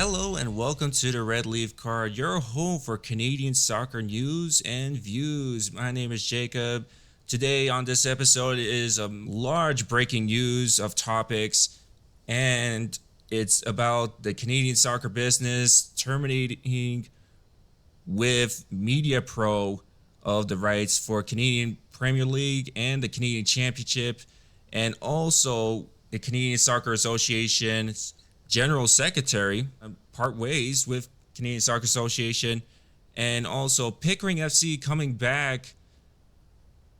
Hello and welcome to the RedLeafCard, your home for Canadian soccer news and views. My name is Jacob. Today on this episode is a large breaking news of topics, and it's about the Canadian Soccer Business Terminating with MediaPro of the rights for Canadian Premier League and the Canadian Championship, and also the Canadian Soccer Association's General Secretary part ways with Canadian Soccer Association, and also Pickering FC coming back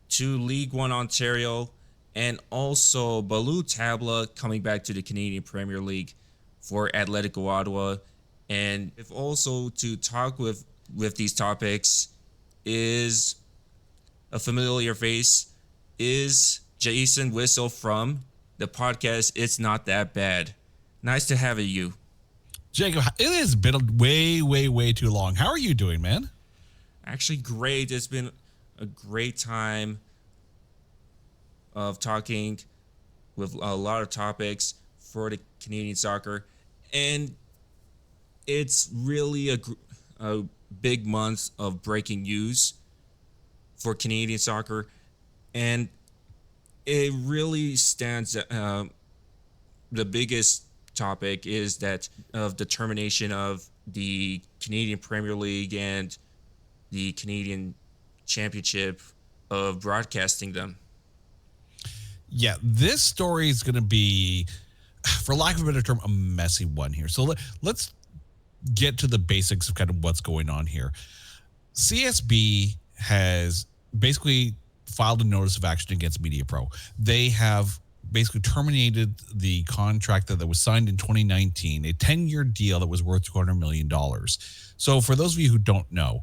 to League One Ontario, and also Ballou Tabla coming back to the Canadian Premier League for Atletico Ottawa. And if also to talk with these topics is a familiar face, is Jason Whissell from the podcast It's Not That Bad. Nice to have you. Jacob, it has been way too long. How are you doing, man? Actually, great. It's been a great time of talking with a lot of topics for the Canadian soccer. And it's really a big month of breaking news for Canadian soccer. And it really stands the biggest topic is that of the termination of the Canadian Premier League and the Canadian Championship of broadcasting them. Yeah, this story is going to be, for lack of a better term, a messy one here. So let's get to the basics of kind of what's going on here. CSB has basically filed a notice of action against MediaPro. They have basically terminated the contract that was signed in 2019, a 10-year deal that was worth $200 million. So for those of you who don't know,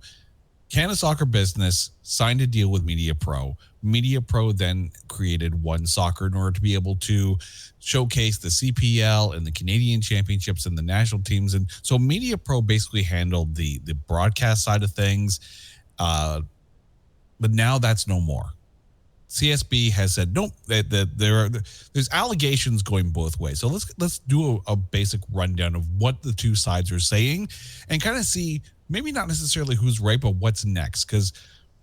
Canada Soccer Business signed a deal with MediaPro. MediaPro then created OneSoccer in order to be able to showcase the CPL and the Canadian Championships and the national teams. And so MediaPro basically handled the broadcast side of things, but now that's no more. CSB has said nope. That there's allegations going both ways. So let's do a basic rundown of what the two sides are saying, and kind of see maybe not necessarily who's right, but what's next. Because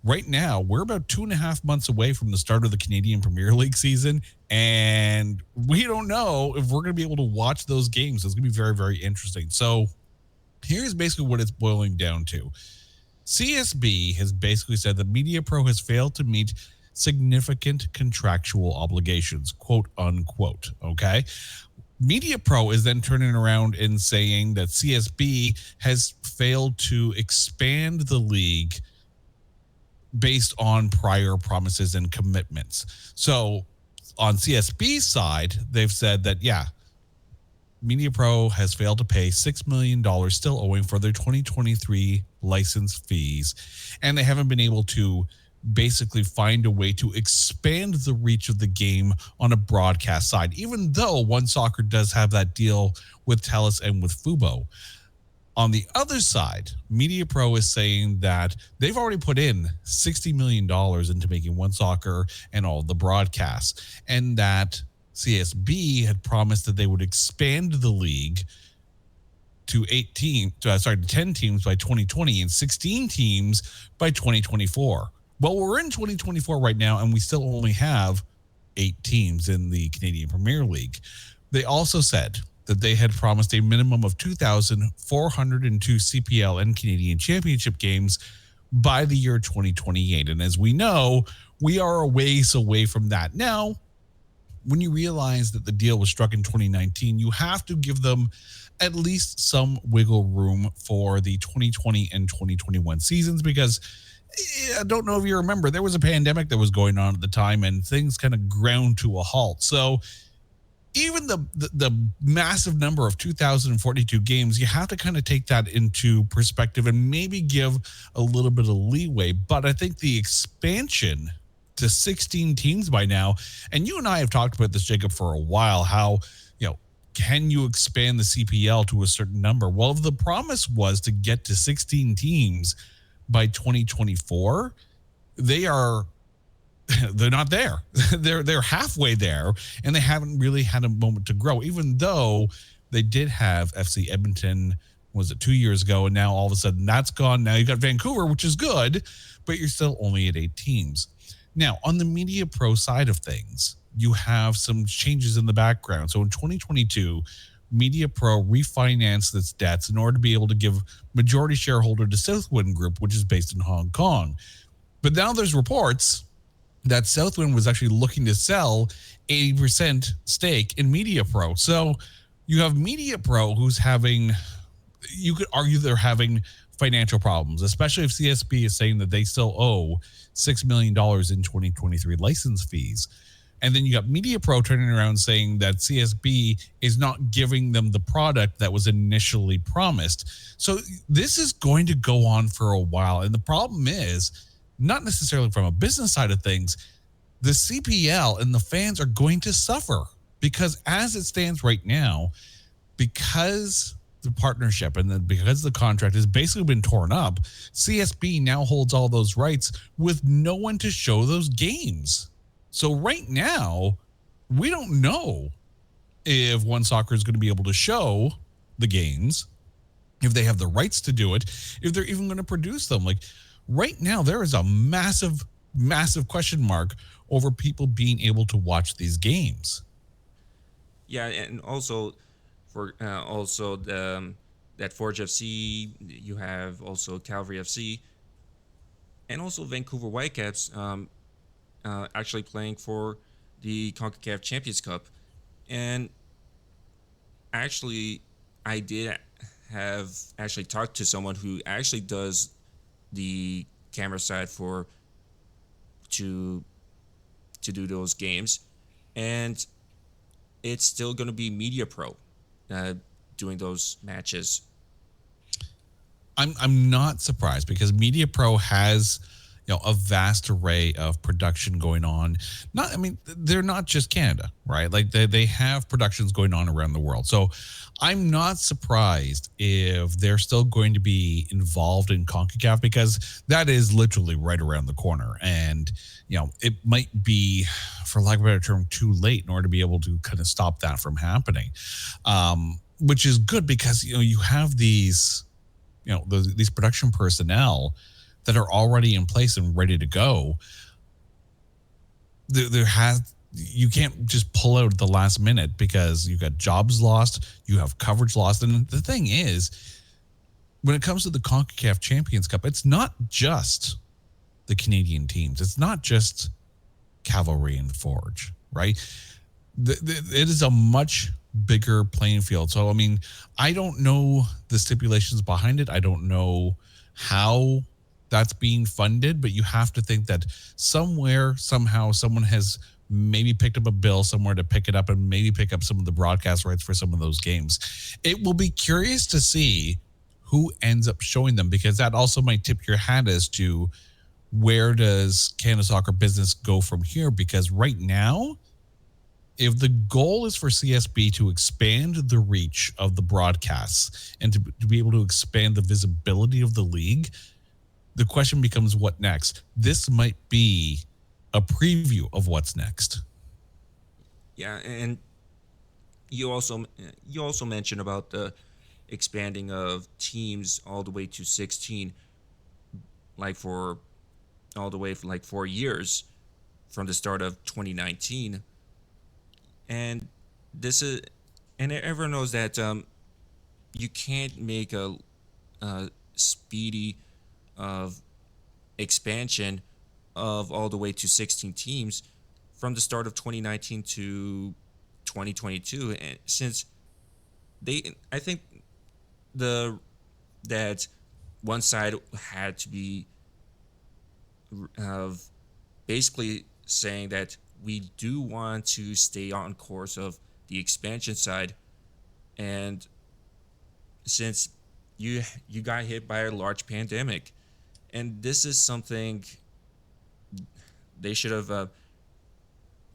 right now we're about 2.5 months away from the start of the Canadian Premier League season, and we don't know if we're going to be able to watch those games. It's going to be very interesting. So here's basically what it's boiling down to. CSB has basically said that MediaPro has failed to meet significant contractual obligations, quote unquote. Okay. MediaPro is then turning around and saying that CSB has failed to expand the league based on prior promises and commitments. So on CSB's side, they've said that, yeah, MediaPro has failed to pay $6 million still owing for their 2023 license fees, and they haven't been able to basically find a way to expand the reach of the game on a broadcast side, even though OneSoccer does have that deal with TELUS and with Fubo. On the other side, MediaPro is saying that they've already put in $60 million into making OneSoccer and all the broadcasts, and that CSB had promised that they would expand the league to 10 teams by 2020 and 16 teams by 2024. Well, we're in 2024 right now, and we still only have 8 teams in the Canadian Premier League. They also said that they had promised a minimum of 2,402 CPL and Canadian Championship games by the year 2028. And as we know, we are a ways away from that. Now, when you realize that the deal was struck in 2019, you have to give them at least some wiggle room for the 2020 and 2021 seasons, because I don't know if you remember, there was a pandemic that was going on at the time and things kind of ground to a halt. So even the massive number of 2,042 games, you have to kind of take that into perspective and maybe give a little bit of leeway. But I think the expansion to 16 teams by now, and you and I have talked about this, Jacob, for a while, how, can you expand the CPL to a certain number? Well, if the promise was to get to 16 teams by 2024, they're not there. They're halfway there, and they haven't really had a moment to grow, even though They did have FC Edmonton, was it 2 years ago? And now all of a sudden that's gone. Now you got Vancouver, which is good, but you're still only at 8 teams. Now, on the MediaPro side of things, you have some changes in the background. So in 2022, MediaPro refinanced its debts in order to be able to give majority shareholder to Southwind Group, which is based in Hong Kong. But now there's reports that Southwind was actually looking to sell 80% stake in MediaPro. So you have MediaPro who's having, you could argue they're having financial problems, especially if CSB is saying that they still owe $6 million in 2023 license fees. And then you got MediaPro turning around saying that CSB is not giving them the product that was initially promised. So this is going to go on for a while. And the problem is, not necessarily from a business side of things, the CPL and the fans are going to suffer because as it stands right now, because the partnership and then because the contract has basically been torn up, CSB now holds all those rights with no one to show those games. So right now, we don't know if OneSoccer is going to be able to show the games, if they have the rights to do it, if they're even going to produce them. Like right now, there is a massive, massive question mark over people being able to watch these games. Yeah, and also for that Forge FC, you have also Calvary FC, and also Vancouver Whitecaps. Actually playing for the CONCACAF Champions Cup. And actually, I did have actually talked to someone who actually does the camera side to do those games. And it's still going to be MediaPro doing those matches. I'm not surprised because MediaPro has a vast array of production going on. They're not just Canada, right? Like they have productions going on around the world. So I'm not surprised if they're still going to be involved in CONCACAF because that is literally right around the corner. And, it might be, for lack of a better term, too late in order to be able to kind of stop that from happening. Which is good because, you have these, these production personnel that are already in place and ready to go. You can't just pull out at the last minute because you got jobs lost, you have coverage lost. And the thing is, when it comes to the CONCACAF Champions Cup, it's not just the Canadian teams. It's not just Cavalry and Forge, right? It is a much bigger playing field. So, I don't know the stipulations behind it. I don't know how that's being funded, but you have to think that somewhere, somehow, someone has maybe picked up a bill somewhere to pick it up and maybe pick up some of the broadcast rights for some of those games. It will be curious to see who ends up showing them because that also might tip your hat as to where does Canada Soccer Business go from here? Because right now, if the goal is for CSB to expand the reach of the broadcasts and to be able to expand the visibility of the league, the question becomes what next? This might be a preview of what's next. Yeah, and you also mentioned about the expanding of teams all the way to 16, for 4 years from the start of 2019. And everyone knows that you can't make a speedy of expansion of all the way to 16 teams from the start of 2019 to 2022, and since I think that one side had to be basically saying that we do want to stay on course of the expansion side, and since you got hit by a large pandemic, and this is something they should have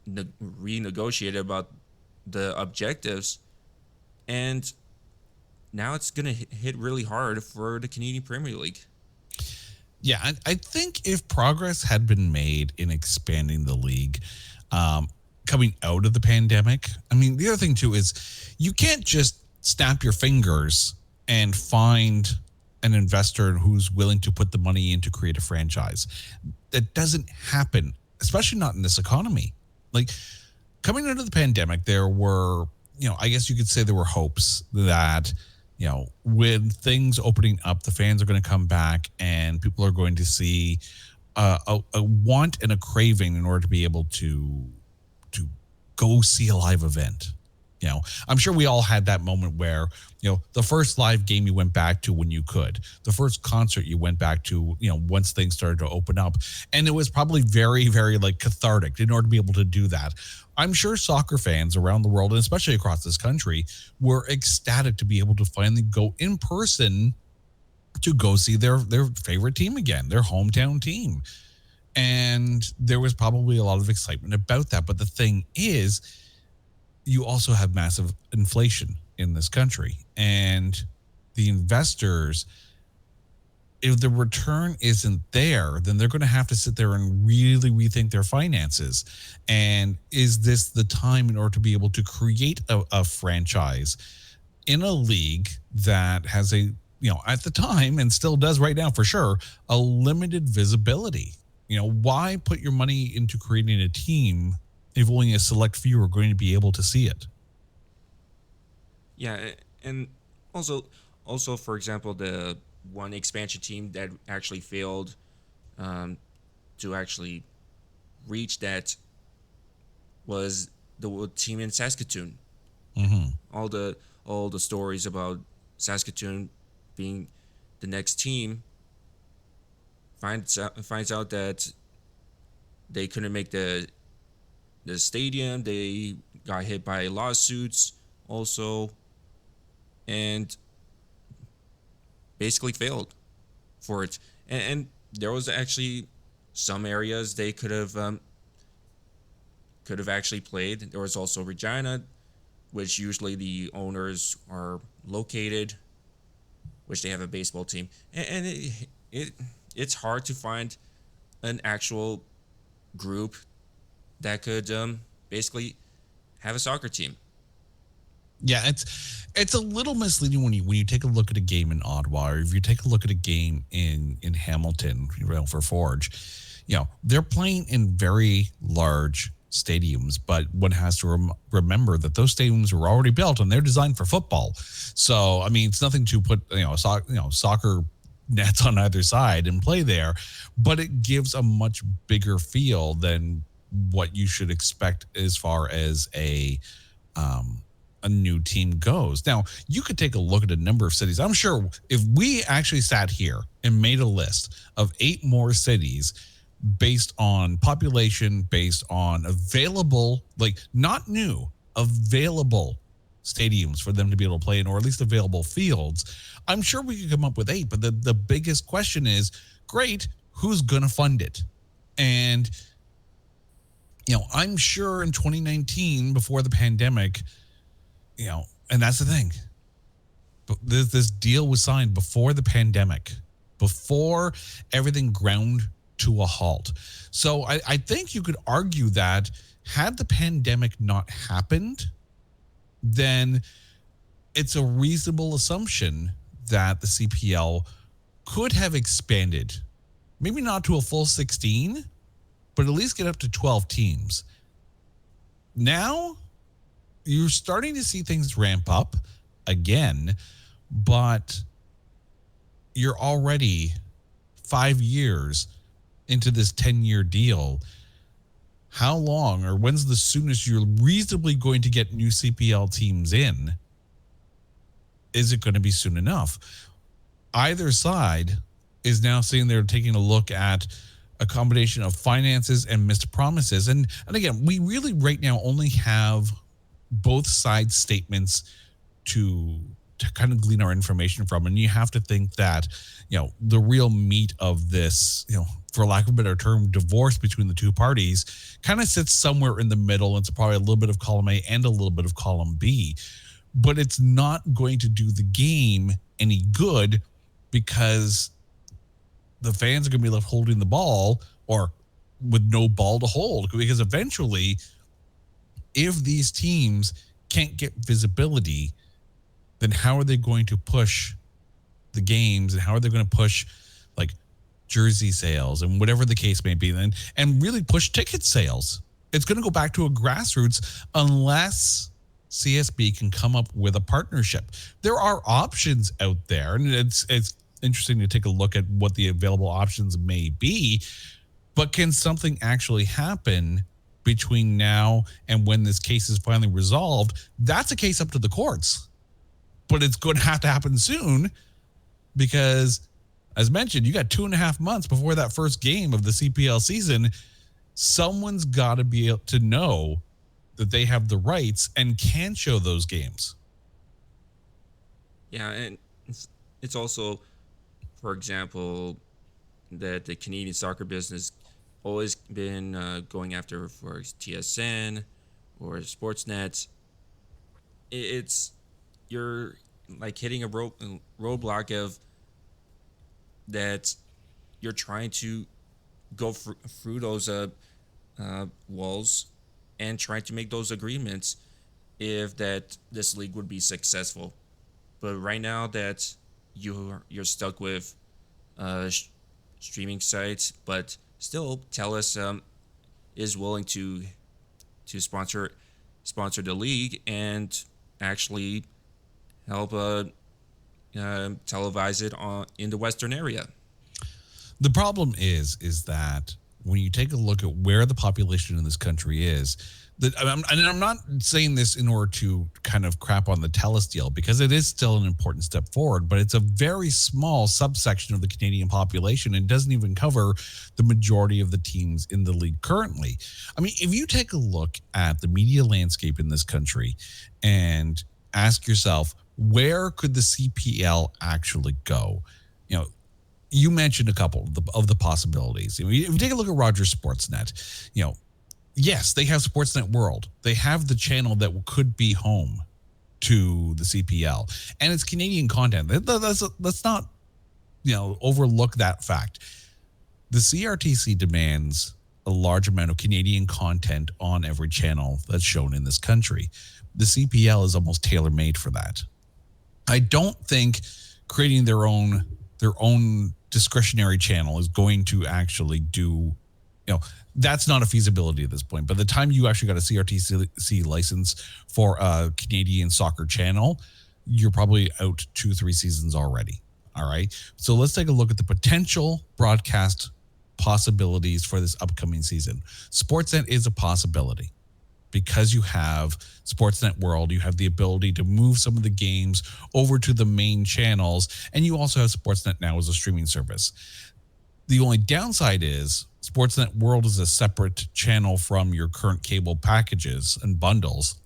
renegotiated about the objectives, and now it's going to hit really hard for the Canadian Premier League. Yeah, I think if progress had been made in expanding the league coming out of the pandemic, the other thing too is you can't just snap your fingers and find an investor who's willing to put the money in to create a franchise. That doesn't happen, especially not in this economy. Like, coming into the pandemic, there were, I guess you could say there were hopes that, with things opening up, the fans are going to come back and people are going to see a want and a craving in order to be able to go see a live event. I'm sure we all had that moment where, the first live game you went back to when you could, the first concert you went back to, once things started to open up. And it was probably very, very cathartic in order to be able to do that. I'm sure soccer fans around the world, and especially across this country, were ecstatic to be able to finally go in person to go see their favorite team again, their hometown team. And there was probably a lot of excitement about that. But the thing is, you also have massive inflation in this country, and the investors, if the return isn't there, then they're going to have to sit there and really rethink their finances. And is this the time in order to be able to create a franchise in a league that has a, at the time, and still does right now for sure, a limited visibility? Why put your money into creating a team if only a select few are going to be able to see it? Yeah, and also for example, the one expansion team that actually failed to actually reach that was the team in Saskatoon. Mm-hmm. All the stories about Saskatoon being the next team finds out that they couldn't make the stadium. They got hit by lawsuits also, and basically failed for it. And there was actually some areas they could have actually played. There was also Regina, which usually the owners are located, which they have a baseball team, and it's hard to find an actual group that could basically have a soccer team. Yeah, it's a little misleading when you take a look at a game in Ottawa, or if you take a look at a game in Hamilton, for Forge. They're playing in very large stadiums, but one has to remember that those stadiums were already built and they're designed for football. So I mean, it's nothing to put soccer nets on either side and play there, but it gives a much bigger feel than what you should expect as far as a new team goes. Now, you could take a look at a number of cities. I'm sure if we actually sat here and made a list of 8 more cities based on population, based on available, not new, available stadiums for them to be able to play in, or at least available fields, I'm sure we could come up with 8. But the biggest question is, great, who's going to fund it? And, I'm sure in 2019, before the pandemic, and that's the thing. But this deal was signed before the pandemic, before everything ground to a halt. So I think you could argue that had the pandemic not happened, then it's a reasonable assumption that the CPL could have expanded, maybe not to a full 16, but at least get up to 12 teams. Now, you're starting to see things ramp up again, but you're already 5 years into this 10-year deal. How long, or when's the soonest you're reasonably going to get new CPL teams in? Is it going to be soon enough? Either side is now sitting there taking a look at a combination of finances and missed promises. And again, we really right now only have both sides' statements to kind of glean our information from. And you have to think that, the real meat of this, for lack of a better term, divorce between the two parties kind of sits somewhere in the middle. It's probably a little bit of column A and a little bit of column B, but it's not going to do the game any good, because the fans are going to be left holding the ball, or with no ball to hold, because eventually, if these teams can't get visibility, then how are they going to push the games, and how are they going to push like jersey sales and whatever the case may be, and really push ticket sales? It's going to go back to a grassroots unless CSB can come up with a partnership. There are options out there, and it's interesting to take a look at what the available options may be, but can something actually happen between now and when this case is finally resolved? That's a case up to the courts, but it's going to have to happen soon because, as mentioned, you got 2.5 months before that first game of the CPL season. Someone's got to be able to know that they have the rights and can show those games. Yeah, and it's also, for example, that the Canadian soccer business always been going after for TSN or Sportsnet. It's you're like hitting a roadblock of that. You're trying to go through those walls and trying to make those agreements if that this league would be successful. But right now that you're stuck with streaming sites, but still TELUS is willing to sponsor the league and actually help televise it in the Western area. The problem is that when you take a look at where the population in this country is, and I'm not saying this in order to kind of crap on the TELUS deal, because it is still an important step forward, but it's a very small subsection of the Canadian population and doesn't even cover the majority of the teams in the league currently. I mean, if you take a look at the media landscape in this country and ask yourself, where could the CPL actually go? You know, you mentioned a couple of the possibilities. If you take a look at Rogers Sportsnet, you know, yes, they have Sportsnet World. They have the channel that could be home to the CPL, and it's Canadian content. Let's not, you know, overlook that fact. The CRTC demands a large amount of Canadian content on every channel that's shown in this country. The CPL is almost tailor-made for that. I don't think creating their own discretionary channel is going to actually do, you know, that's not a feasibility at this point. By the time you actually got a CRTC license for a Canadian soccer channel, you're probably out 2-3 seasons already. All right. So let's take a look at the potential broadcast possibilities for this upcoming season. Sportsnet is a possibility. Because you have Sportsnet World, you have the ability to move some of the games over to the main channels, and you also have Sportsnet Now as a streaming service. The only downside is Sportsnet World is a separate channel from your current cable packages and bundles,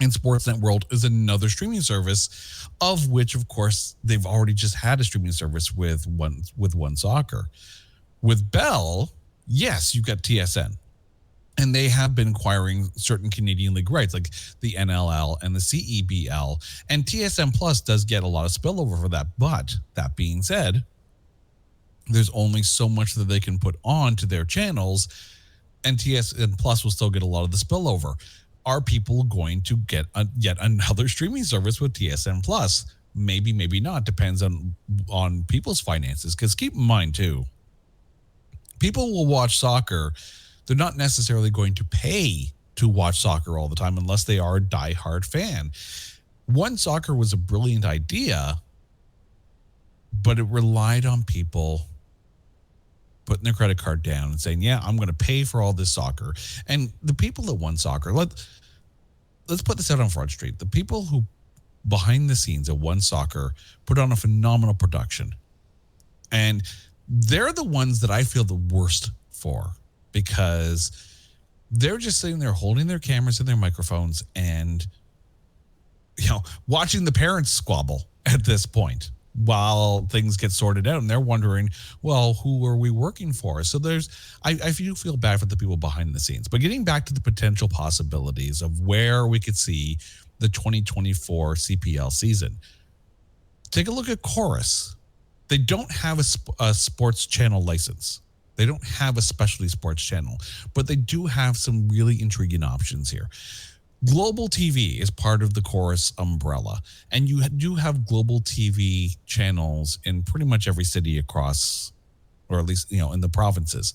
and Sportsnet World is another streaming service, of which, of course, they've already just had a streaming service with OneSoccer. With Bell, yes, you've got TSN. And they have been acquiring certain Canadian League rights, like the NLL and the CEBL. And TSN Plus does get a lot of spillover for that. But that being said, there's only so much that they can put on to their channels, and TSN Plus will still get a lot of the spillover. Are people going to get yet another streaming service with TSN Plus? Maybe, maybe not. Depends on people's finances. Because keep in mind, too, people will watch soccer. They're not necessarily going to pay to watch soccer all the time unless they are a diehard fan. OneSoccer was a brilliant idea, but it relied on people putting their credit card down and saying, yeah, I'm going to pay for all this soccer. And the people at OneSoccer, let's put this out on Front Street. The people who behind the scenes at OneSoccer put on a phenomenal production. And they're the ones that I feel the worst for, because they're just sitting there holding their cameras and their microphones and, you know, watching the parents squabble at this point while things get sorted out. And they're wondering, well, who are we working for? So I do feel bad for the people behind the scenes. But getting back to the potential possibilities of where we could see the 2024 CPL season, take a look at Chorus. They don't have a sports channel license. They don't have a specialty sports channel, but they do have some really intriguing options here. Global TV is part of the Chorus umbrella, and you do have global TV channels in pretty much every city across, or at least, in the provinces.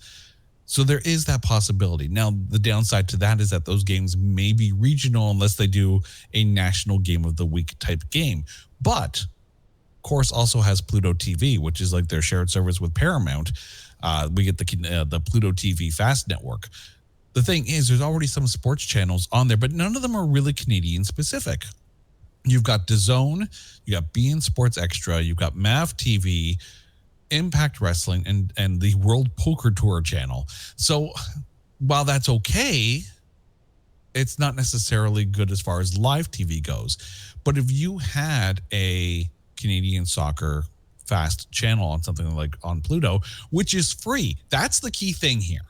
So there is that possibility. Now, the downside to that is that those games may be regional unless they do a national game of the week type game. But Chorus also has Pluto TV, which is like their shared service with Paramount. We get the Pluto TV Fast Network. The thing is, there's already some sports channels on there, but none of them are really Canadian specific. You've got DAZN, you got beIN Sports Extra, you've got MAV TV, Impact Wrestling, and the World Poker Tour channel. So while that's okay, it's not necessarily good as far as live TV goes. But if you had a Canadian Soccer Fast channel on something like on Pluto, which is free, that's the key thing here.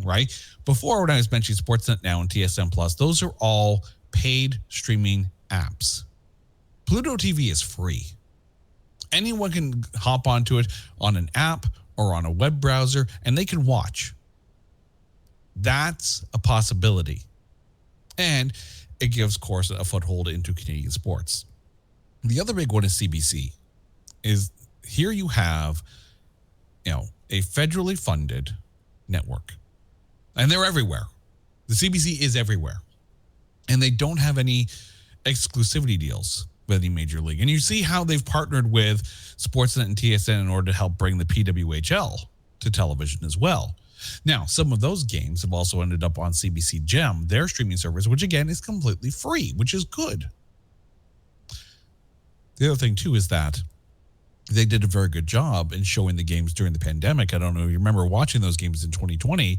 Right? Before, when I was mentioning Sportsnet Now and TSN Plus, those are all paid streaming apps. Pluto TV is free. Anyone can hop onto it on an app or on a web browser, and they can watch. That's a possibility. And it gives, of course, a foothold into Canadian sports. The other big one is CBC. Is here you have, a federally funded network. And they're everywhere. The CBC is everywhere. And they don't have any exclusivity deals with any major league. And you see how they've partnered with Sportsnet and TSN in order to help bring the PWHL to television as well. Now, some of those games have also ended up on CBC Gem, their streaming service, which again is completely free, which is good. The other thing, too, is that they did a very good job in showing the games during the pandemic. I don't know if you remember watching those games in 2020.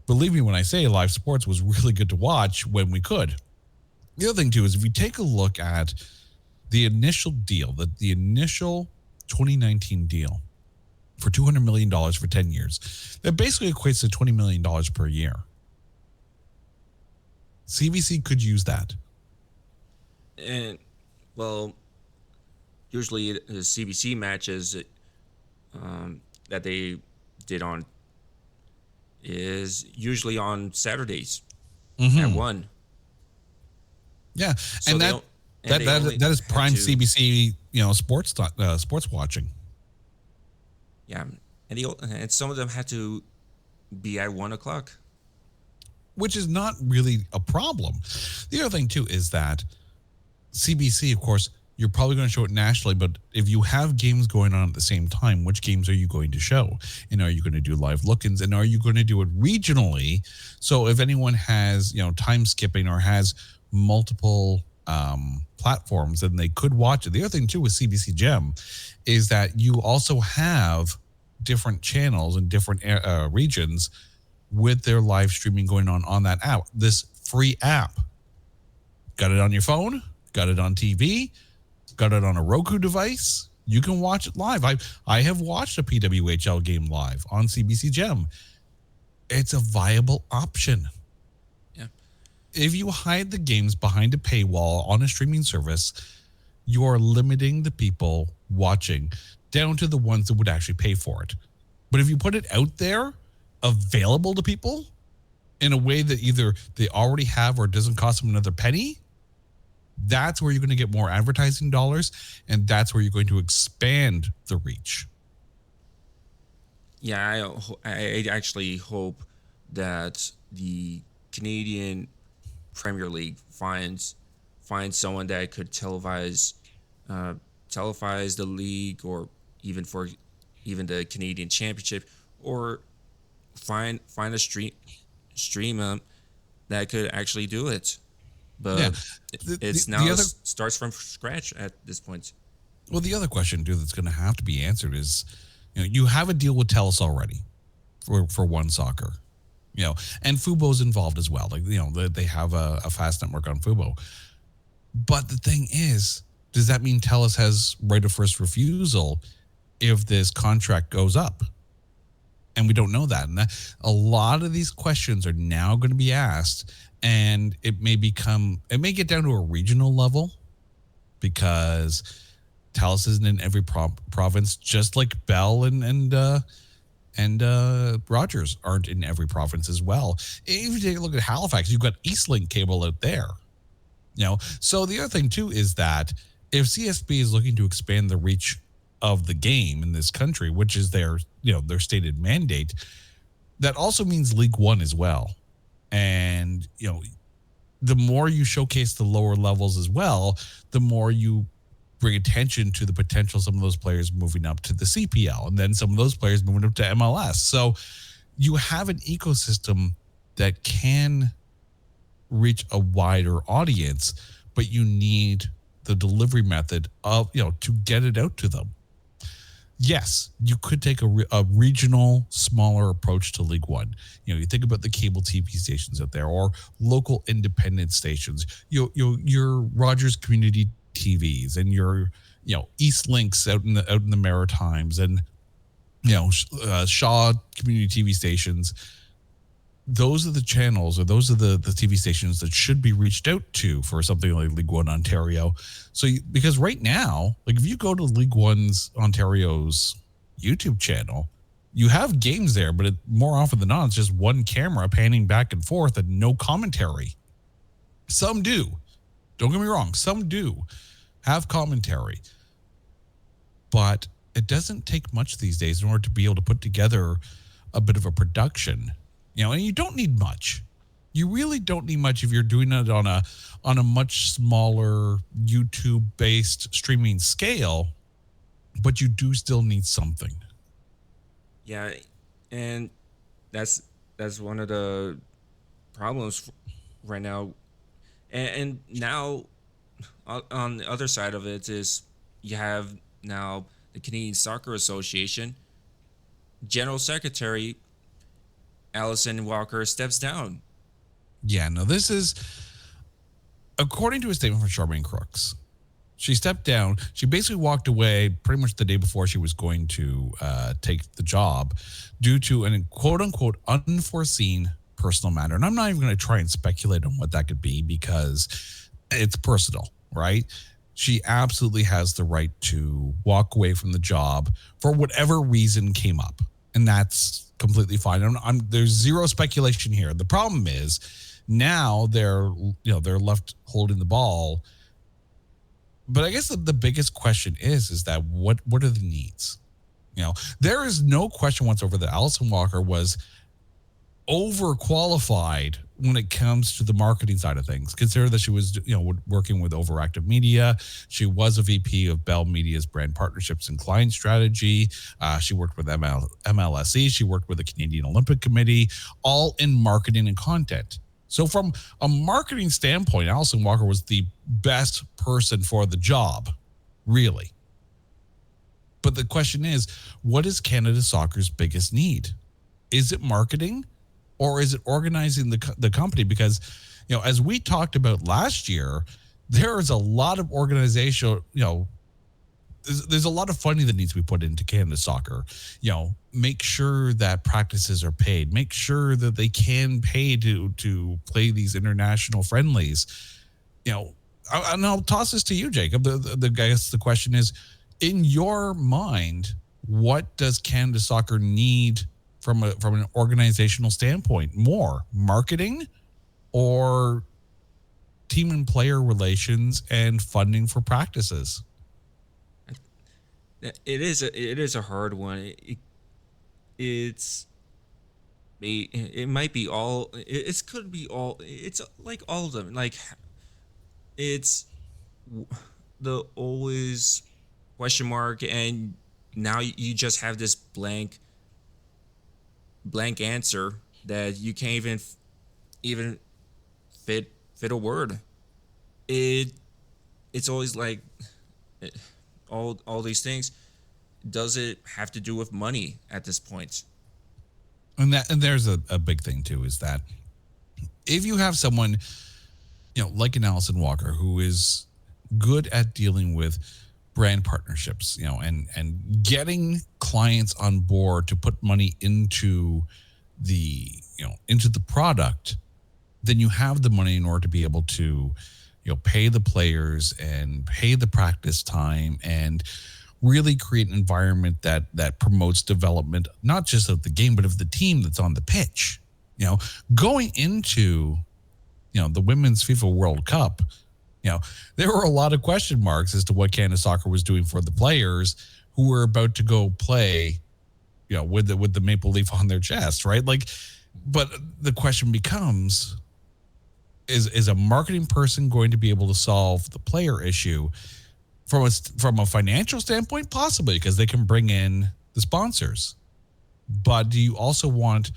Believe me when I say live sports was really good to watch when we could. The other thing, too, is if you take a look at the initial deal, the initial 2019 deal for $200 million for 10 years, that basically equates to $20 million per year. CBC could use that. And, well, usually the CBC matches that they did on is usually on Saturdays at 1. Yeah, So and that is prime CBC, sports watching. Yeah, and some of them had to be at 1 o'clock, which is not really a problem. The other thing too is that CBC, of course, you're probably going to show it nationally, but if you have games going on at the same time, which games are you going to show? And are you going to do live look-ins? And are you going to do it regionally? So if anyone has, time skipping or has multiple platforms, then they could watch it. The other thing too with CBC Gem is that you also have different channels in different regions with their live streaming going on that app. This free app. Got it on your phone, got it on TV, got it on a Roku device. You can watch it live. I have watched a PWHL game live on CBC Gem. It's a viable option. Yeah. If you hide the games behind a paywall on a streaming service, you are limiting the people watching down to the ones that would actually pay for it. But if you put it out there, available to people in a way that either they already have or it doesn't cost them another penny, that's where you're going to get more advertising dollars, and that's where you're going to expand the reach. Yeah, I actually hope that the Canadian Premier League finds someone that could televise the league, or even the Canadian Championship, or find a stream that could actually do it. But yeah, starts from scratch at this point. Well, the other question, too, that's going to have to be answered is, you have a deal with TELUS already for OneSoccer, and Fubo's involved as well. Like, they have a fast network on Fubo. But the thing is, does that mean TELUS has right of first refusal if this contract goes up? And we don't know that. And a lot of these questions are now going to be asked. And it may get down to a regional level, because TELUS isn't in every province, just like Bell and and Rogers aren't in every province as well. If you take a look at Halifax, you've got Eastlink cable out there. So the other thing too is that if CSB is looking to expand the reach of the game in this country, which is their stated mandate, that also means League One as well. And the more you showcase the lower levels as well, the more you bring attention to the potential of some of those players moving up to the CPL, and then some of those players moving up to MLS. So you have an ecosystem that can reach a wider audience, but you need the delivery method of, to get it out to them. Yes, you could take a regional, smaller approach to League One. You think about the cable TV stations out there, or local independent stations. Your Rogers Community TVs, and your East Links out in the Maritimes, and Shaw Community TV stations. Those are the channels, or those are the TV stations that should be reached out to for something like League One Ontario. So because right now, like if you go to League One's Ontario's YouTube channel, you have games there, but more often than not, it's just one camera panning back and forth and no commentary. Some do. Don't get me wrong. Some do have commentary. But it doesn't take much these days in order to be able to put together a bit of a production. And you don't need much. You really don't need much if you're doing it on a much smaller YouTube-based streaming scale, but you do still need something. Yeah, and that's one of the problems right now. And now, on the other side of it is you have now the Canadian Soccer Association General Secretary Alyson Walker steps down. Yeah, no, this is, according to a statement from Charmaine Crooks, she stepped down. She basically walked away pretty much the day before she was going to take the job due to an quote-unquote unforeseen personal matter. And I'm not even going to try and speculate on what that could be because it's personal, right? She absolutely has the right to walk away from the job for whatever reason came up. And that's completely fine. There's zero speculation here. The problem is now they're left holding the ball. But I guess the biggest question is that what are the needs? There is no question whatsoever that Alyson Walker was overqualified when it comes to the marketing side of things. Consider that she was, working with Overactive Media. She was a VP of Bell Media's brand partnerships and client strategy. She worked with MLSE. She worked with the Canadian Olympic Committee, all in marketing and content. So from a marketing standpoint, Alyson Walker was the best person for the job, really. But the question is, what is Canada Soccer's biggest need? Is it marketing? Or is it organizing the company? Because, as we talked about last year, there is a lot of organizational, there's a lot of funding that needs to be put into Canada Soccer. Make sure that practices are paid. Make sure that they can pay to play these international friendlies. And I'll toss this to you, Jacob. I guess the question is, in your mind, what does Canada Soccer need from an organizational standpoint? More marketing or team and player relations and funding for practices? It is a hard one. It might be all. It could be all. It's like all of them. Like it's the always question mark, and now you just have this blank answer that you can't even fit a word. It's always like all these things. Does it have to do with money at this point? And there's a big thing too, is that if you have someone, like an Alyson Walker, who is good at dealing with brand partnerships, and getting clients on board to put money into the product, then you have the money in order to be able to, pay the players and pay the practice time and really create an environment that promotes development, not just of the game, but of the team that's on the pitch. Going into, the Women's FIFA World Cup, there were a lot of question marks as to what Canada Soccer was doing for the players who were about to go play, with the maple leaf on their chest, right? But the question becomes, is a marketing person going to be able to solve the player issue from a financial standpoint? Possibly, because they can bring in the sponsors. But do you also want,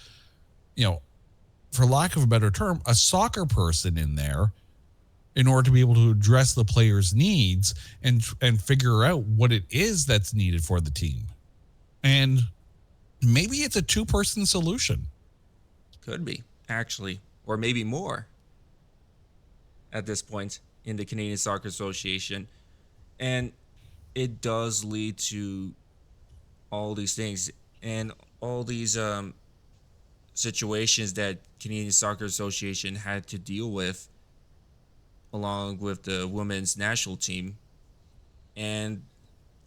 for lack of a better term, a soccer person in there in order to be able to address the players' needs and figure out what it is that's needed for the team? And maybe it's a two-person solution. Could be, actually, or maybe more at this point in the Canadian Soccer Association. And it does lead to all these things and all these situations that Canadian Soccer Association had to deal with, along with the women's national team and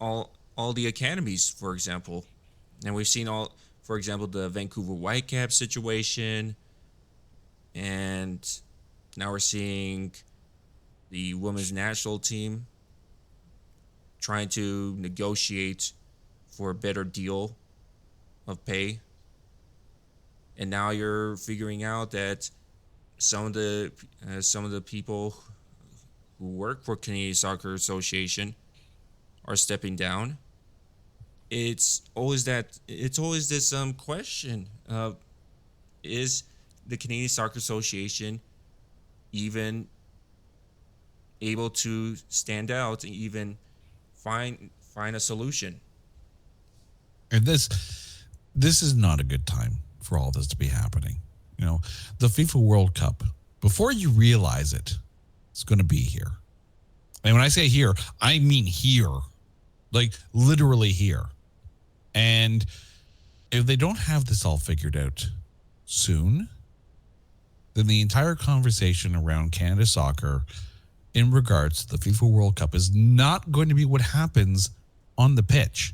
all the academies, for example. And we've seen for example, the Vancouver Whitecaps situation, and now we're seeing the women's national team trying to negotiate for a better deal of pay. And now you're figuring out that some of the people who work for Canadian Soccer Association are stepping down. It's always this question of, is the Canadian Soccer Association even able to stand out and even find a solution? And this is not a good time for all this to be happening. The FIFA World Cup, before you realize it, it's going to be here. And when I say here, I mean here, like literally here. And if they don't have this all figured out soon, then the entire conversation around Canada soccer in regards to the FIFA World Cup is not going to be what happens on the pitch.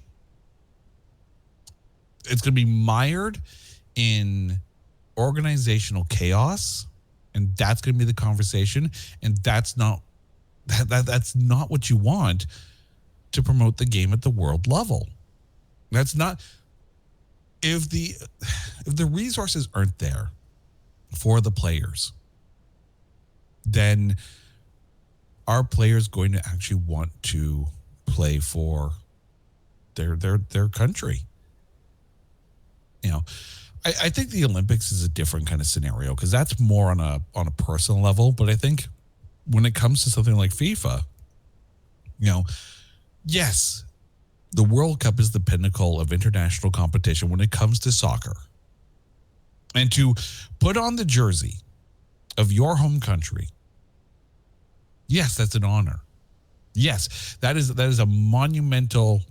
It's going to be mired in organizational chaos, and that's going to be the conversation. And that's not what you want to promote the game at the world level. That's not, if the resources aren't there for the players, then are players going to actually want to play for their country? I think the Olympics is a different kind of scenario, because that's more on a personal level. But I think when it comes to something like FIFA, yes, the World Cup is the pinnacle of international competition when it comes to soccer. And to put on the jersey of your home country, yes, that's an honor. Yes, that is a monumental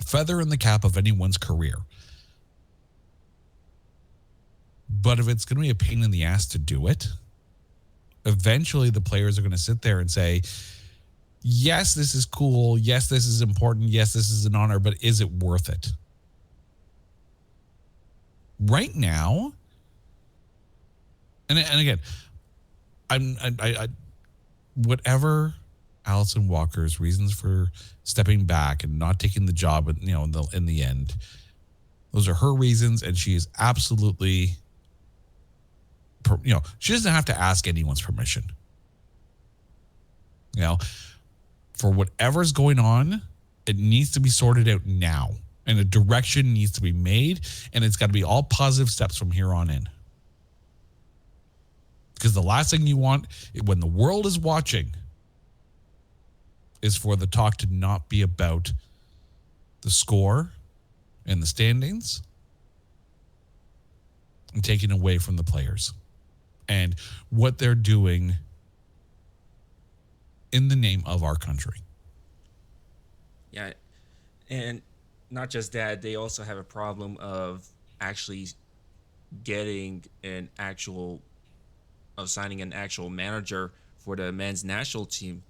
feather in the cap of anyone's career. But if it's going to be a pain in the ass to do it, eventually the players are going to sit there and say, yes, this is cool. Yes, this is important. Yes, this is an honor, but is it worth it? Right now, and again, I whatever Alyson Walker's reasons for stepping back and not taking the job, in the end, those are her reasons, and she is absolutely, she doesn't have to ask anyone's permission. For whatever's going on, it needs to be sorted out now, and a direction needs to be made, and it's got to be all positive steps from here on in. Because the last thing you want when the world is watching is for the talk to not be about the score and the standings and taking away from the players and what they're doing in the name of our country. Yeah. And not just that, they also have a problem of actually signing an actual manager for the men's national team.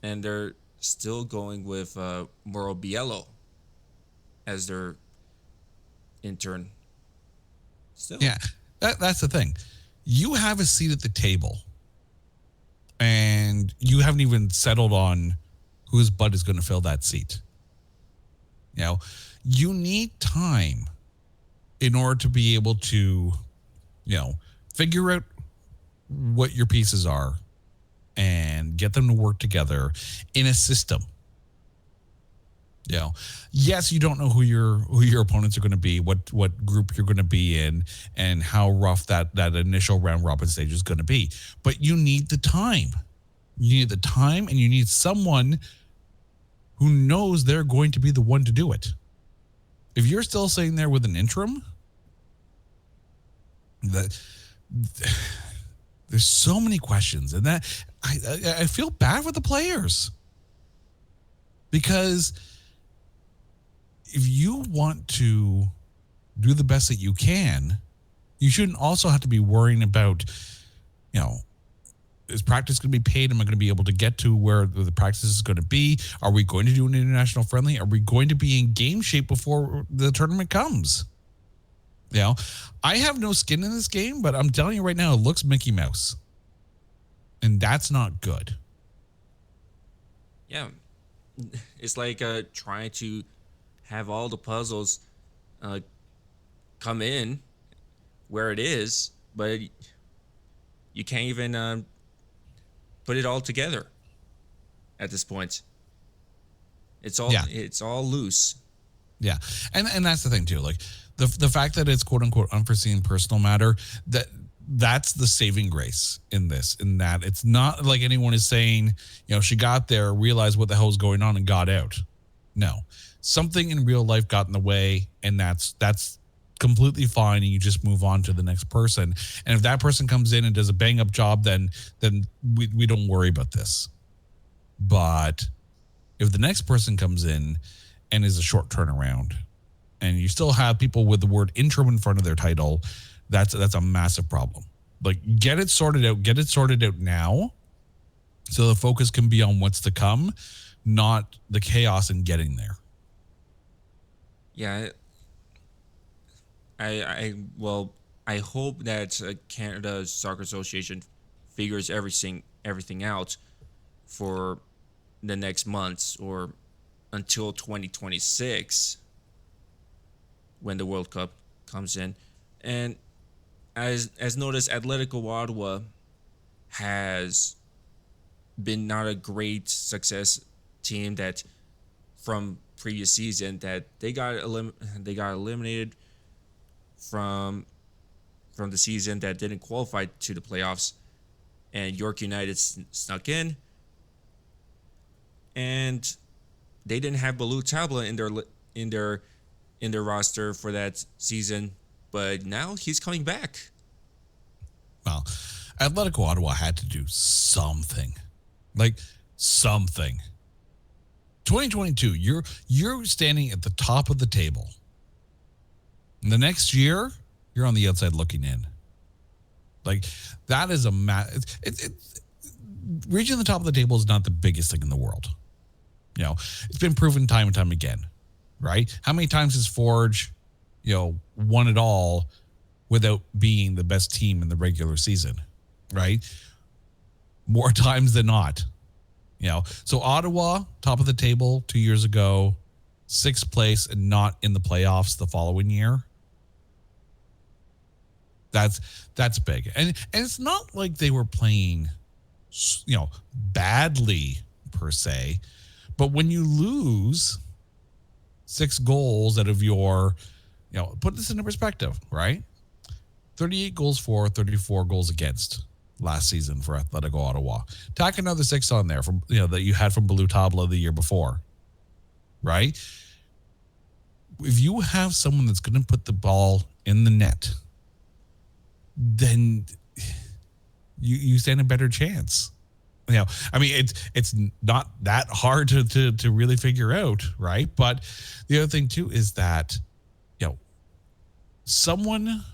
And they're still going with Mauro Biello as their intern. Still. Yeah, that's the thing. You have a seat at the table, and you haven't even settled on whose butt is going to fill that seat. You know, you need time in order to be able to, figure out what your pieces are and get them to work together in a system. Yes, you don't know who your opponents are going to be, what group you're going to be in, and how rough that initial round robin stage is going to be. But you need the time. You need the time, and you need someone who knows they're going to be the one to do it. If you're still sitting there with an interim, there's so many questions, and that I feel bad for the players, because if you want to do the best that you can, you shouldn't also have to be worrying about, is practice going to be paid? Am I going to be able to get to where the practice is going to be? Are we going to do an international friendly? Are we going to be in game shape before the tournament comes? I have no skin in this game, but I'm telling you right now, it looks Mickey Mouse. And that's not good. Yeah. It's like trying to have all the puzzles come in where it is, but you can't even put it all together at this point. It's all loose. Yeah. And that's the thing too. Like the fact that it's quote unquote unforeseen personal matter, that's the saving grace in this, in that it's not like anyone is saying, she got there, realized what the hell was going on and got out. No. Something in real life got in the way, and that's completely fine, and you just move on to the next person. And if that person comes in and does a bang up job, then we don't worry about this. But if the next person comes in and is a short turnaround, and you still have people with the word interim in front of their title, that's a massive problem. Like, get it sorted out now, so the focus can be on what's to come, not the chaos in getting there. Yeah, I hope that Canada Soccer Association figures everything out for the next months or until 2026 when the World Cup comes in. And as noticed, Atletico Ottawa has been not a great success team that from previous season, that they got eliminated from the season that didn't qualify to the playoffs, and York United snuck in, and they didn't have Ballou Tabla in their roster for that season, but now he's coming back. Well, Atletico Ottawa had to do something. Like, something. 2022, you're standing at the top of the table. And the next year, you're on the outside looking in. Like, that is reaching the top of the table is not the biggest thing in the world. It's been proven time and time again, right? How many times has Forge, won it all without being the best team in the regular season, right? More times than not. So Ottawa, top of the table 2 years ago, 6th place and not in the playoffs the following year. That's big. And it's not like they were playing, badly per se, but when you lose 6 goals out of your, put this into perspective, right? 38 goals for, 34 goals against last season for Atletico Ottawa. Tack another 6 on there from that you had from Ballou Tabla the year before, right? If you have someone that's going to put the ball in the net, then you stand a better chance. It's not that hard to really figure out, right? But the other thing too is that someone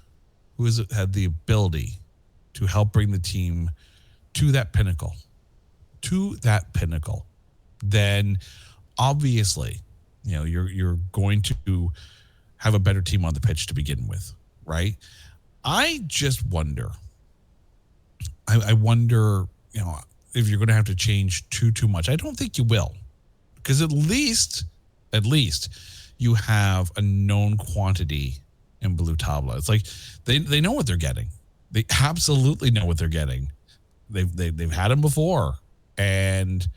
who has had the ability to help bring the team to that pinnacle, then obviously, you're going to have a better team on the pitch to begin with, right? I just wonder. I wonder, if you're going to have to change too much. I don't think you will, because at least you have a known quantity in Ballou Tabla. It's like they know what they're getting. They absolutely know what they're getting. They've had them before, and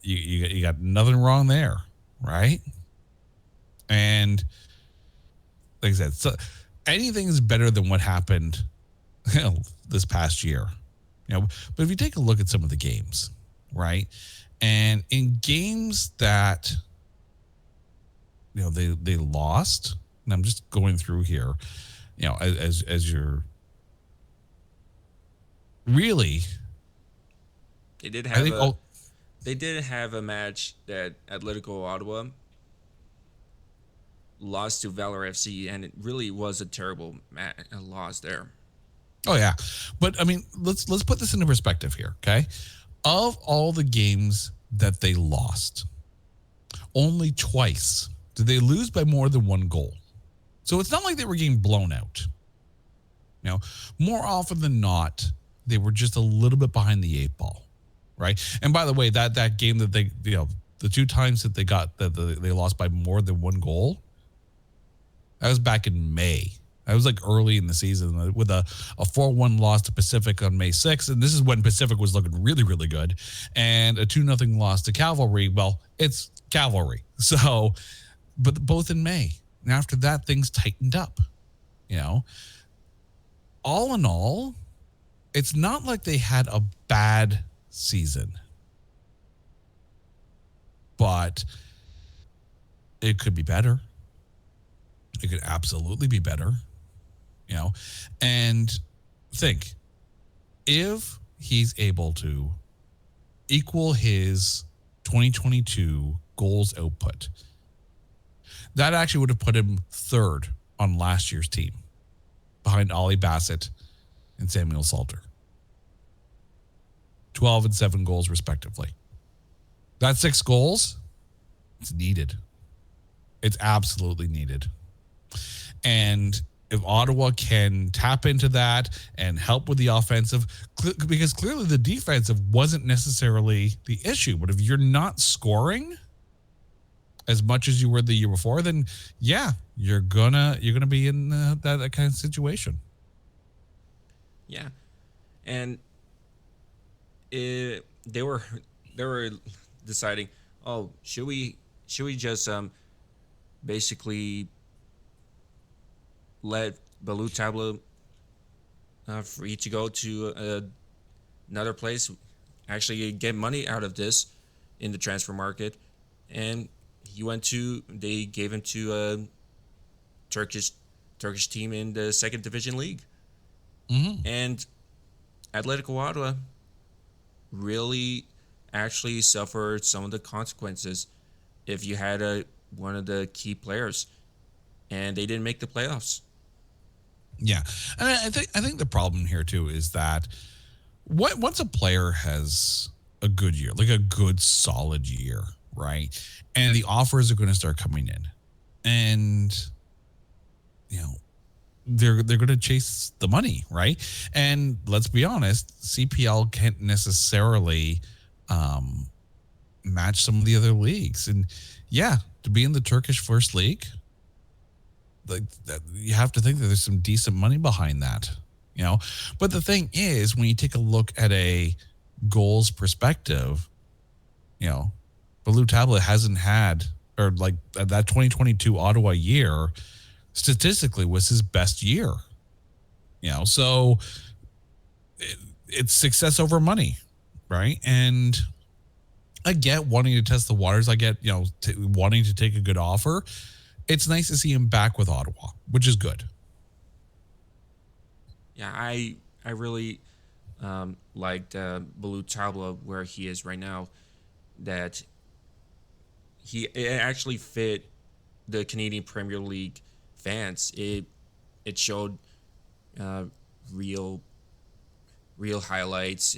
you got nothing wrong there, right? And like I said, so anything is better than what happened this past year. But if you take a look at some of the games, right? And in games that they lost, and I'm just going through here, as you're really, they did have they did have a match that Atletico Ottawa lost to Valor FC, and it really was a terrible loss there. Oh yeah, but I mean, let's put this into perspective here, okay? Of all the games that they lost, only twice did they lose by more than one goal. So it's not like they were getting blown out. More often than not, they were just a little bit behind the eight ball, right? And by the way, that game that they, the two times that they lost by more than one goal, that was back in May. That was like early in the season with a 4-1 loss to Pacific on May 6th. And this is when Pacific was looking really, really good. And a 2-0 loss to Cavalry. Well, it's Cavalry. So, but both in May. And after that, things tightened up. All in all, it's not like they had a bad season. But it could be better. It could absolutely be better. And think, if he's able to equal his 2022 goals output, that actually would have put him third on last year's team, behind Ollie Bassett and Samuel Salter. 12 and 7 goals respectively. That's 6 goals. It's needed. It's absolutely needed. And if Ottawa can tap into that and help with the offensive, because clearly the defensive wasn't necessarily the issue, but if you're not scoring as much as you were the year before, then yeah, you're gonna be in that kind of situation. Yeah, and they were deciding, oh, should we just basically let Ballou Tabla free to go to another place, actually get money out of this in the transfer market, and they gave him to a Turkish team in the second division league. Mm-hmm. And Atletico Ottawa really actually suffered some of the consequences if you had one of the key players, and they didn't make the playoffs. Yeah, and I think the problem here too is that once a player has a good year, like a good solid year, right, and the offers are going to start coming in, and they're going to chase the money, right? And let's be honest, CPL can't necessarily match some of the other leagues, and yeah, to be in the Turkish First League, like that, you have to think that there's some decent money behind that, But the thing is, when you take a look at a goals perspective, Ballou Tabla hasn't had, or like that 2022 Ottawa year statistically was his best year. So it's success over money, right? And I get wanting to test the waters. I get, wanting to take a good offer. It's nice to see him back with Ottawa, which is good. Yeah, I really liked Ballou Tabla where he is right now. That it actually fit the Canadian Premier League fans. It showed real highlights.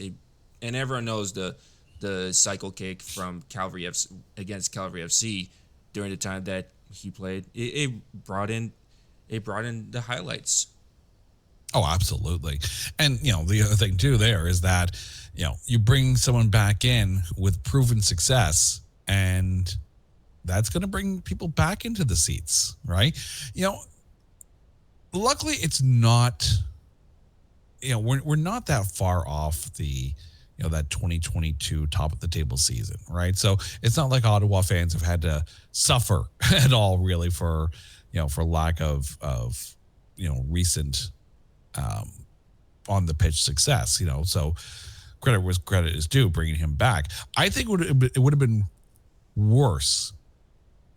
And everyone knows the the cycle kick from Calvary FC against Calvary FC during the time that he played. It brought in the highlights. Oh, absolutely. And, the other thing too there is that, you bring someone back in with proven success, and that's going to bring people back into the seats, right? Luckily it's not, we're not that far off the, that 2022 top of the table season, right? So it's not like Ottawa fans have had to suffer at all really for lack of recent on the pitch success, so credit where credit is due, bringing him back. I think it would have been worse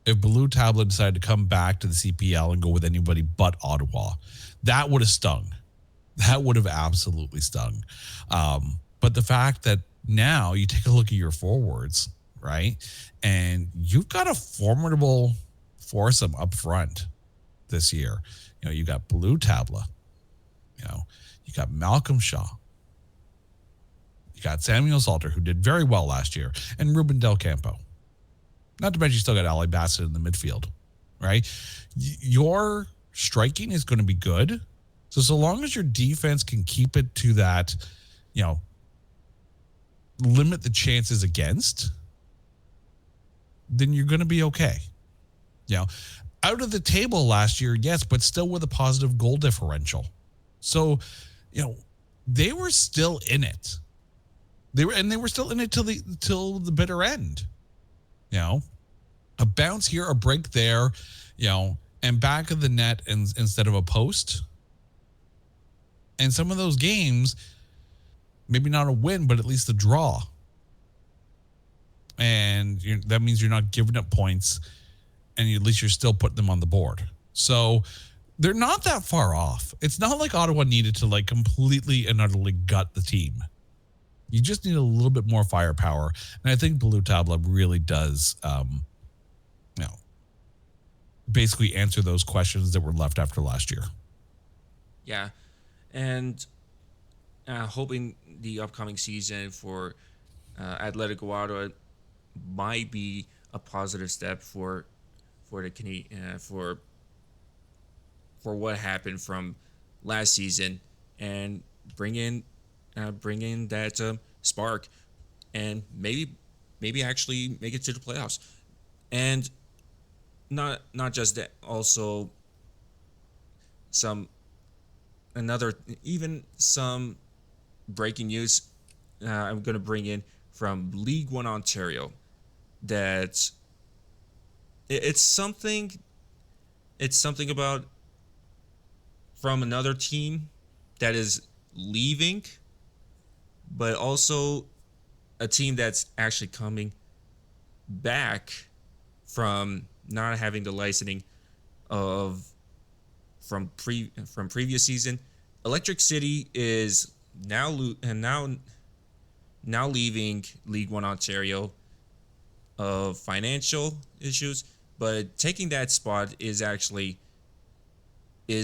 if Ballou Tabla decided to come back to the CPL and go with anybody but Ottawa. That would have stung. That would have absolutely stung. But the fact that now you take a look at your forwards, right, and you've got a formidable foursome up front this year. You got Ballou Tabla. You got Malcolm Shaw. You got Samuel Salter, who did very well last year, and Ruben Del Campo. Not to mention you still got Ali Bassett in the midfield, right? Your striking is going to be good. So long as your defense can keep it to that, limit the chances against, then you're going to be okay. Out of the table last year, yes, but still with a positive goal differential. So, they were still in it. They were still in it till the bitter end. A bounce here, a break there, and back of the net instead of a post. And some of those games, maybe not a win, but at least a draw. And that means you're not giving up points, and at least you're still putting them on the board. So they're not that far off. It's not like Ottawa needed to completely and utterly gut the team. You just need a little bit more firepower. And I think Ballou Tabla really does, basically answer those questions that were left after last year. Yeah. And hoping the upcoming season for Atletico Ottawa might be a positive step for the Canadian for what happened from last season, and bring in that spark, and maybe actually make it to the playoffs. And not just that, also some breaking news I'm going to bring in from League One Ontario, that it's something about from another team that is leaving, but also a team that's actually coming back from not having the licensing from previous season. Electric City is now leaving League One Ontario of financial issues, but taking that spot is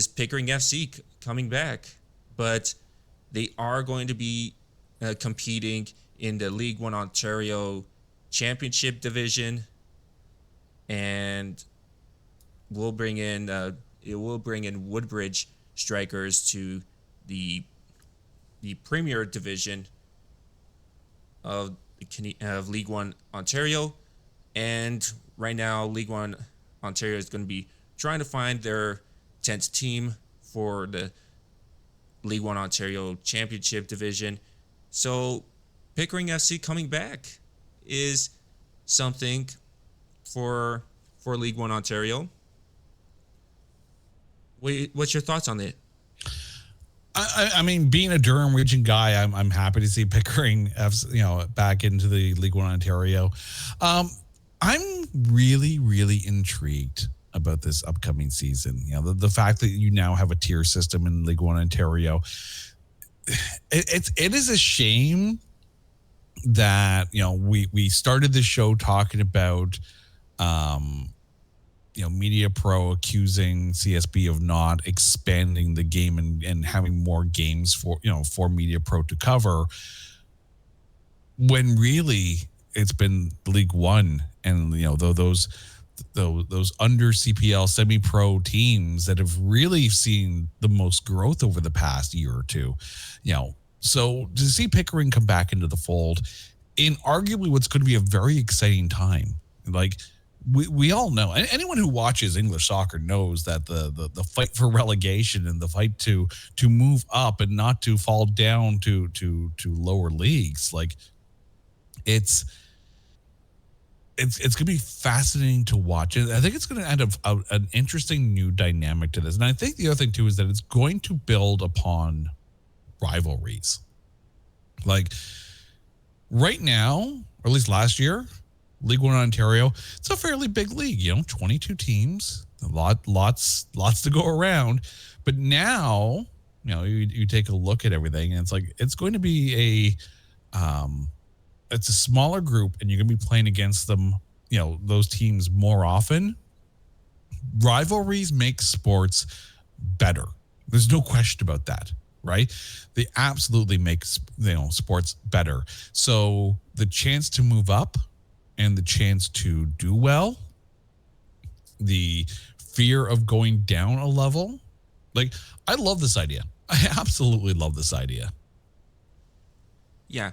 Pickering FC coming back. But they are going to be competing in the League One Ontario Championship division, and we'll bring in Woodbridge Strikers to the Premier Division of League One Ontario. And right now, League One Ontario is going to be trying to find their 10th team for the League One Ontario Championship Division. So Pickering FC coming back is something for League One Ontario. What's your thoughts on it? I mean, being a Durham region guy, I'm happy to see Pickering FC, back into the League One Ontario. I'm really, really intrigued about this upcoming season. The fact that you now have a tier system in League One Ontario. It is a shame that we started the show talking about MediaPro accusing CSB of not expanding the game and having more games for MediaPro to cover. when really it's been League One and those under CPL semi-pro teams that have really seen the most growth over the past year or two. So to see Pickering come back into the fold in arguably what's going to be a very exciting time. Like we all know, and anyone who watches English soccer knows that the fight for relegation and the fight to move up and not to fall down to lower leagues, like it's going to be fascinating to watch. And I think it's going to add an interesting new dynamic to this. And I think the other thing too is that it's going to build upon rivalries. Like right now, or at least last year, League One Ontario, it's a fairly big league, 22 teams, lots to go around. But now, you take a look at everything and it's going to be it's a smaller group and you're going to be playing against them, those teams more often. Rivalries make sports better. There's no question about that, right? They absolutely make, sports better. So the chance to move up and the chance to do well, the fear of going down a level, like I love this idea. I absolutely love this idea. Yeah.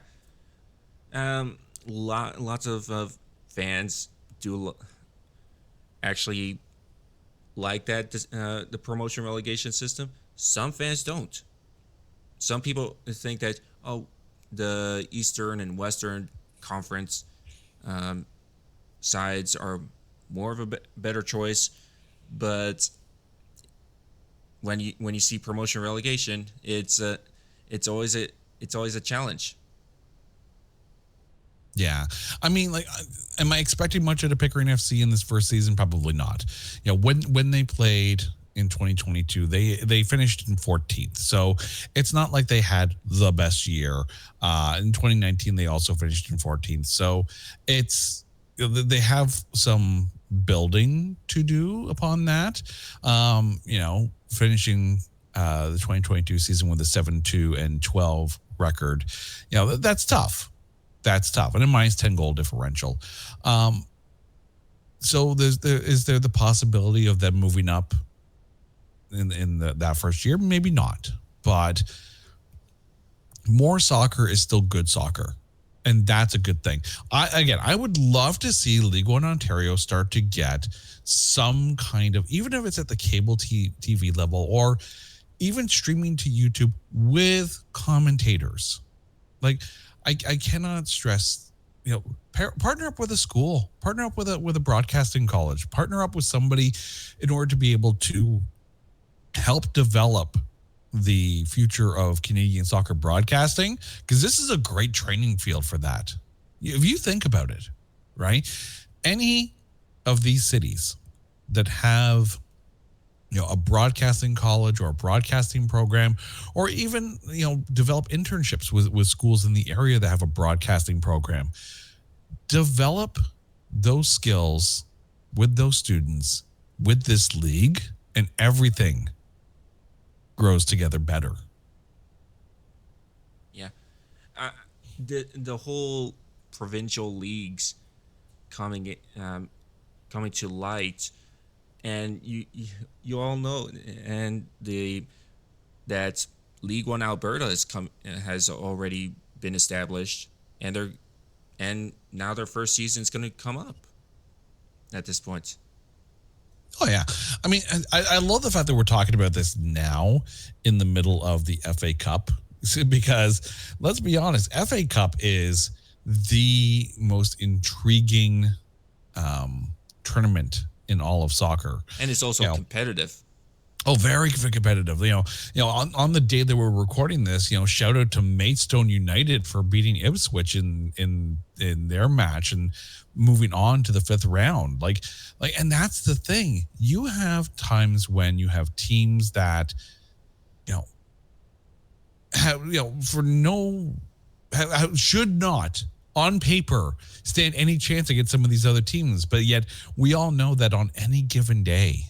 Lots of fans do actually like that the promotion relegation system. Some fans don't. Some people think that the Eastern and Western Conference sides are more of a better choice, but when you see promotion relegation, it's always a challenge. Yeah. I mean, am I expecting much out of Pickering FC in this first season? Probably not. When they played in 2022, they finished in 14th. So it's not like they had the best year. In 2019, they also finished in 14th. So they have some building to do upon that. Finishing the 2022 season with a 7-2 and 12 record, that's tough. That's tough. And a minus 10 goal differential. So is there the possibility of them moving up in that first year? Maybe not. But more soccer is still good soccer. And that's a good thing. I would love to see League One Ontario start to get some kind of, even if it's at the cable TV level or even streaming to YouTube with commentators. Like, I cannot stress, partner up with a school, partner up with a broadcasting college, partner up with somebody in order to be able to help develop the future of Canadian soccer broadcasting, because this is a great training field for that. If you think about it, right? Any of these cities that have a broadcasting college or a broadcasting program, or even, develop internships with schools in the area that have a broadcasting program. Develop those skills with those students, with this league, and everything grows together better. Yeah. The whole provincial leagues coming to light. And you all know, and that League One Alberta has already been established, and now their first season is going to come up at this point. Oh yeah, I mean, I love the fact that we're talking about this now in the middle of the FA Cup, because let's be honest, FA Cup is the most intriguing tournament in all of soccer, and it's also competitive. Oh, very competitive. On the day that we're recording this, shout out to Maidstone United for beating Ipswich in their match and moving on to the fifth round. And that's the thing. You have times when you have teams that, should not, on paper, stand any chance against some of these other teams. But yet we all know that on any given day,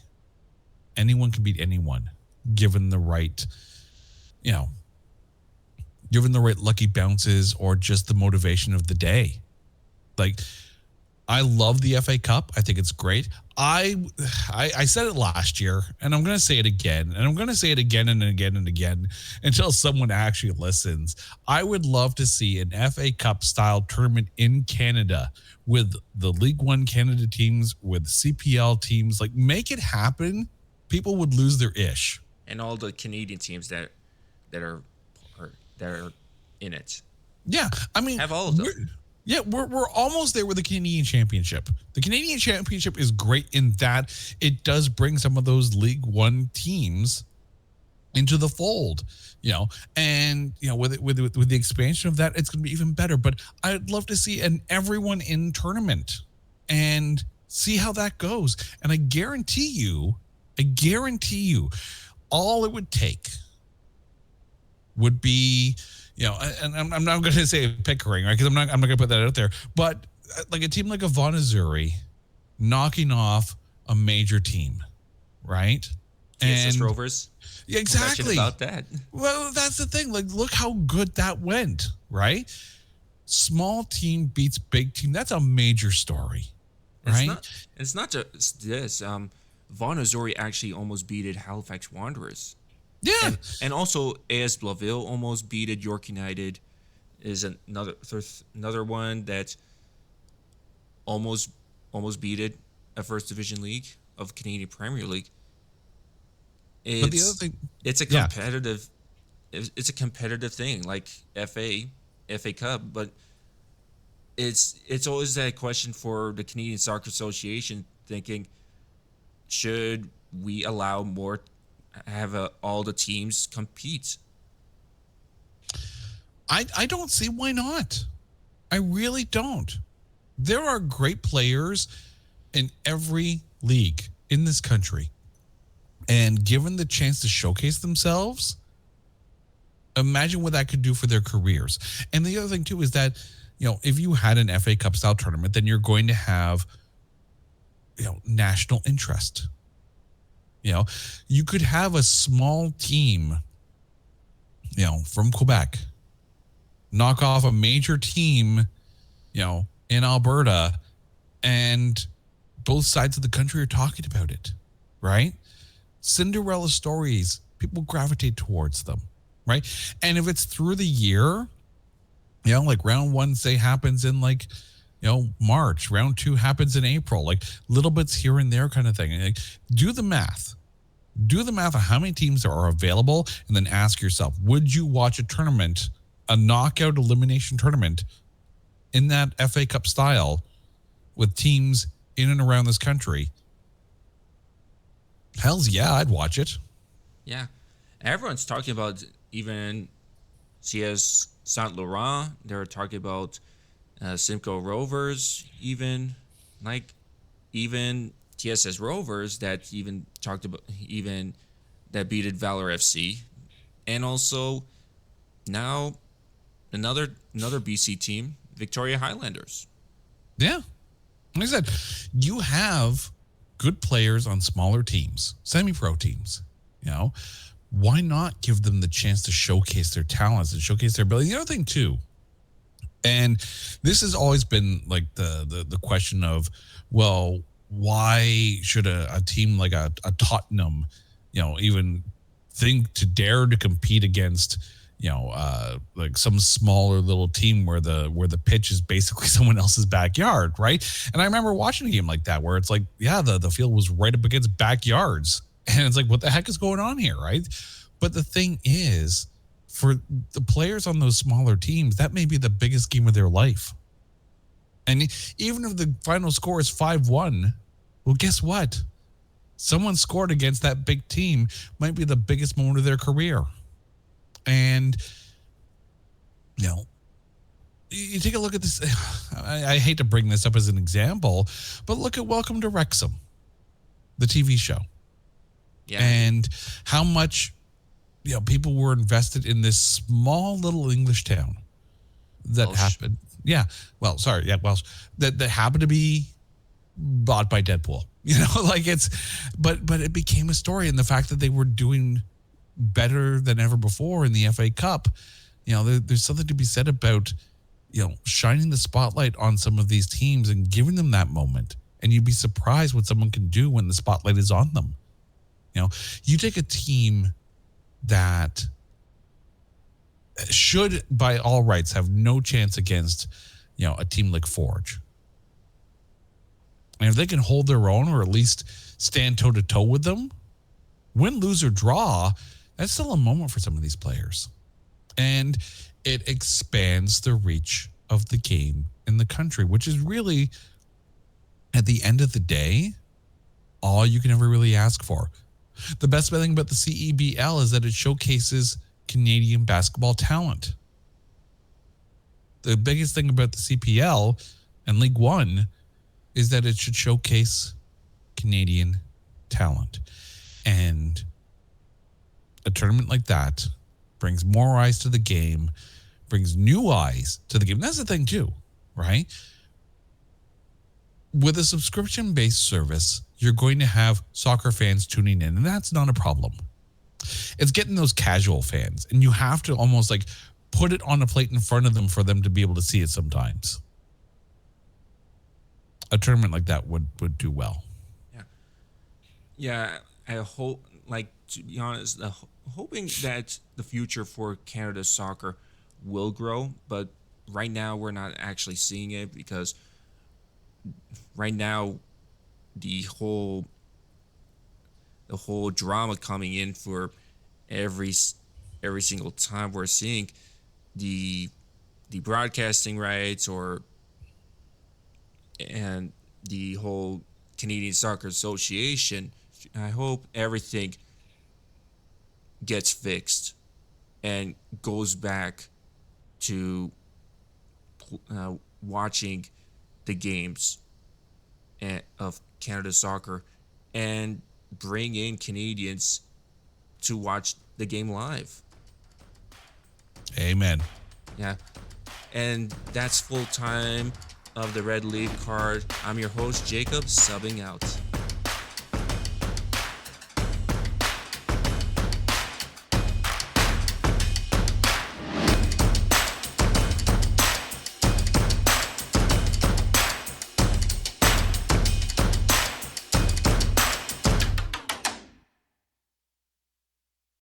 anyone can beat anyone given the right, given the right lucky bounces or just the motivation of the day. Like, I love the FA Cup. I think it's great. I said it last year, and I'm going to say it again, and I'm going to say it again and again and again until someone actually listens. I would love to see an FA Cup style tournament in Canada with the League One Canada teams, with CPL teams. Like, make it happen. People would lose their ish. And all the Canadian teams that are in it. Yeah, I mean, have all of them. We're almost there with the Canadian Championship. The Canadian Championship is great in that it does bring some of those League One teams into the fold, and with the expansion of that, it's going to be even better. But I'd love to see an everyone in tournament and see how that goes. And I guarantee you, all it would take would be, and I'm not going to say Pickering, right? Because I'm not going to put that out there. But like a team like a Vaughan Azzurri knocking off a major team, right? TSS Rovers. Yeah, exactly. About that. Well, that's the thing. Like, look how good that went, right? Small team beats big team. That's a major story, right? It's not just this. Vaughan Azzurri actually almost beated Halifax Wanderers. Yeah, and also AS Blainville almost beated York United. Is another one that almost beated a First Division League of Canadian Premier League. But the other thing, it's a competitive, it's a competitive thing like FA Cup, but it's always that question for the Canadian Soccer Association, thinking, should we allow more? Have all the teams compete? I don't see why not. I really don't. There are great players in every league in this country, and given the chance to showcase themselves, imagine what that could do for their careers. And the other thing too is that, if you had an FA Cup style tournament, then you're going to have, national interest. You could have a small team, from Quebec, knock off a major team, in Alberta, and both sides of the country are talking about it, right? Cinderella stories, people gravitate towards them, right? And if it's through the year, like round one, say, happens in March, round two happens in April, like little bits here and there kind of thing. Like, do the math of how many teams there are available, and then ask yourself, would you watch a tournament, a knockout elimination tournament in that FA Cup style with teams in and around this country? Hells yeah, I'd watch it. Yeah. Everyone's talking about even CS Saint Laurent. They're talking about Simcoe Rovers, even TSS Rovers that even talked about, even that beated Valor FC, and also now another BC team, Victoria Highlanders. Yeah, like I said, you have good players on smaller teams, semi-pro teams. Why not give them the chance to showcase their talents and showcase their ability? The other thing too, and this has always been like the question of, well, why should a team like a Tottenham, even think to dare to compete against, like some smaller little team where the pitch is basically someone else's backyard, right? And I remember watching a game like that where it's like, yeah, the field was right up against backyards, and it's like, what the heck is going on here, right? But the thing is, for the players on those smaller teams, that may be the biggest game of their life. And even if the final score is 5-1, well, guess what? Someone scored against that big team, might be the biggest moment of their career. And, you take a look at this. I hate to bring this up as an example, but look at Welcome to Wrexham, the TV show. Yeah. And how much, people were invested in this small little English town that happened. Yeah. Well, sorry. Yeah. Well, that happened to be bought by Deadpool, but it became a story. And the fact that they were doing better than ever before in the FA Cup, there's something to be said about, shining the spotlight on some of these teams and giving them that moment. And you'd be surprised what someone can do when the spotlight is on them. You take a team that should, by all rights, have no chance against, a team like Forge. And if they can hold their own or at least stand toe-to-toe with them, win, lose, or draw, that's still a moment for some of these players. And it expands the reach of the game in the country, which is really, at the end of the day, all you can ever really ask for. The best thing about the CEBL is that it showcases Canadian basketball talent. The biggest thing about the CPL and League One is that it should showcase Canadian talent. And a tournament like that brings more eyes to the game, brings new eyes to the game. That's the thing too, right? With a subscription-based service, you're going to have soccer fans tuning in, and that's not a problem. It's getting those casual fans, and you have to almost like put it on a plate in front of them for them to be able to see it sometimes. A tournament like that would do well. Yeah, I hope, to be honest, hoping that the future for Canada soccer will grow, but right now we're not actually seeing it, because right now the whole drama coming in for every single time we're seeing the broadcasting rights and the whole Canadian Soccer Association. I hope everything gets fixed and goes back to watching the games of Canada soccer and bring in Canadians to watch the game live. Amen. Yeah. And that's full time of the Red Leaf Card. I'm your host, Jacob, subbing out.